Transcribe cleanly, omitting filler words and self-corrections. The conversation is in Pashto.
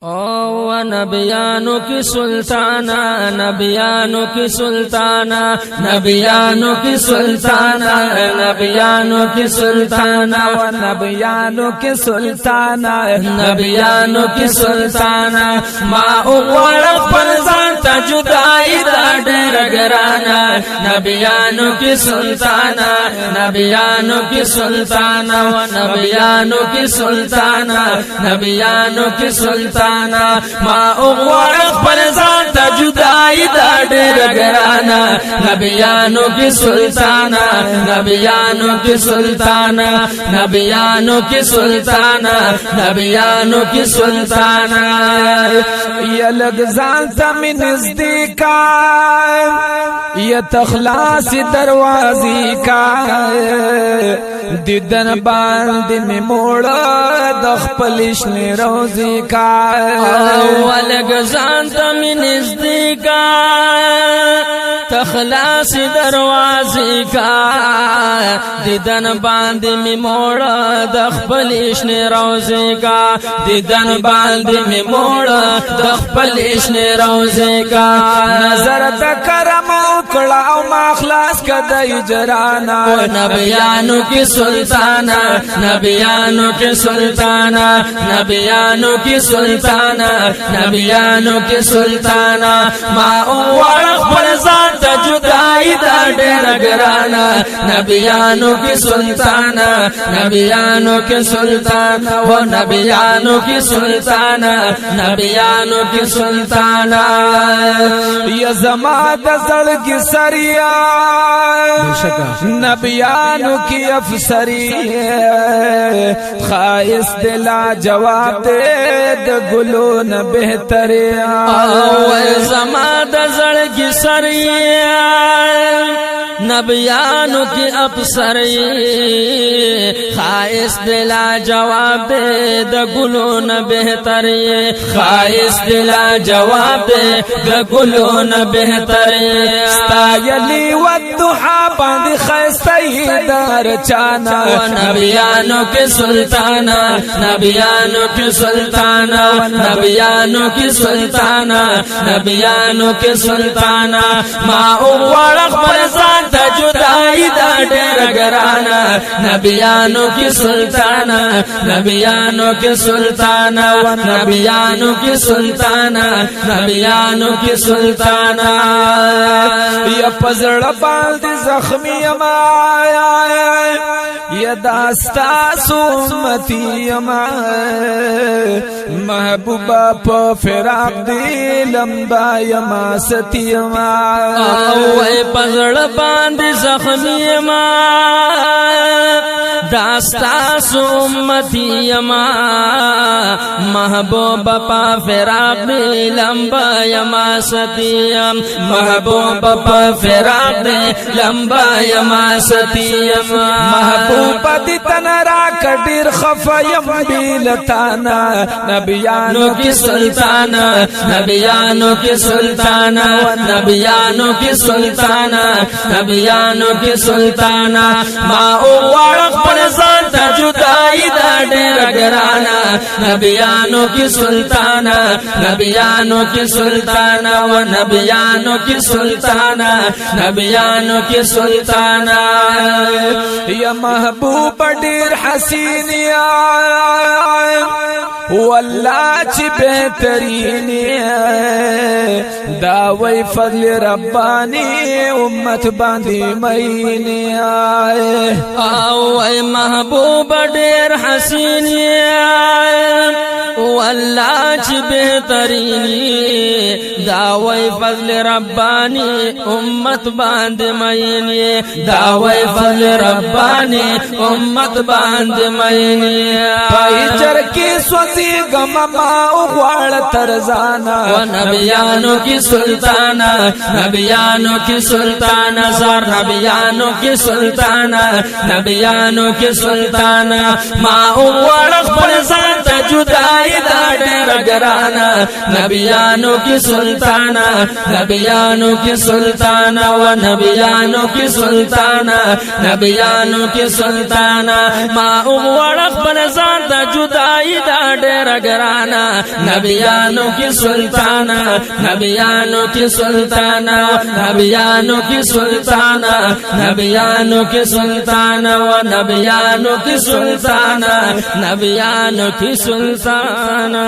او نبیانو کی سلطانہ نبیانو کی سلطانہ نبیانو کی سلطانہ نبیانو کی سلطانہ نبیانو کی سلطانہ نبیانو کی سلطانہ ما اوڑ پر ځان ته جدائی دا ډېر ګرانه نبیانو کی سلطانہ نبیانو کی سلطانہ نبیانو کی سلطانہ نبیانو کی سلطانہ ما اوغوار خپل ځان ته جدائی دا ډېر ګرانه نبیانو کی سلطانہ نبیانو کی سلطانہ نبیانو کی سلطانہ نبیانو کی سلطانہ یا لگ ځان ته مې نزدې کا یا تخلاص دروازې کا دیدن باندې مې موړه د خپل شنې روزې کا ولګ ځان ته مې نزدې کا تخلاص دروازې کا دیدن باندې مې موړه د خپل شنې روزې کا دیدن باندې مې موړه د خپل شنې روزې کا نظر د کرم وکړه او ما خلاص کدی جرانا نبیانو کی سلطانہ نبیانو کی سلطانہ نبیانو کی سلطانہ نبیانو کی سلطانہ ما اوڑ خپل ځان ته جدائی دا ډېر ګرانه نبیانو کی سلطانہ نبیانو کی سلطانہ و نبیانو کی سلطانہ نبیانو کی سلطانہ یا زما د زړګي سریا نبیانو کی افسری خائس دلا جواب دے د ګلو نه بهتریا او زما د زړګي سریا نبیانو کی افسری خائس دلا جواب دے د ګلو نه بهتریا خائس دلا جواب دے د ګلو نه بهتریا ستایلی والضحا باندې خسته دار چانا نبیانو کی سلطانہ نبیانو کی سلطانہ نبیانو کی سلطانہ نبیانو کی سلطانہ ما اوڑ خپل ځان ته جدائی دا ډېر ګرانه نبیانو کی سلطانہ نبیانو کی سلطانہ نبیانو کی سلطانہ نبیانو کی سلطانہ یا پزړه باندې زخمی ما یا داستا سومتی ما محبوبا په فراق دی لمبا یما ستی ما او پزړه باندې زخمی ما داستا سومتی ما محبوب پا فراق دی لمبا یما ستیم محبوب پا فراق دی لمبا یما ستیم محبوب دی تن را کډیر خفیم بیلتانا نبیانو کی سلطانہ نبیانو کی سلطانہ نبیانو کی سلطانہ نبیانو کی سلطانہ ما اوڑ خپل ځان ته جدائی دا ډېر ګرانه نبیانو کی سلطانہ نبیانو کی سلطانہ و نبیانو کی سلطانہ نبیانو کی سلطانہ یا محبوب ډیر حسین یا والله چې بهترین دا وی فضل ربانی امت باندې مین او ای محبوب ډیر حسین والله چې بهترین دا وی فضل ربانی امت باندې مین دا وی فضل ربانی امت باندې مین پایچر کې سوځي غم ما غواړ ترزانا و نبیانو کی سلطانہ نبیانو کی سلطانہ زار نبیانو کی سلطانہ نبیانو کی سلطانہ ما غواړ خپل ځان ته جدائی دا ډېر ګرانه نبیانو کی سلطانہ نبیانو کی سلطانہ و نبیانو کی سلطانہ نبیانو کی سلطانہ ما غواړ خپل ځان ته جدائی دا डेर गराना नबियानों की सुल्ताना नबियानों की सुल्ताना नबियानों की सुल्ताना नबियानों की सुल्ताना व नबियानों की सुल्ताना नबियानों की सुल्ताना।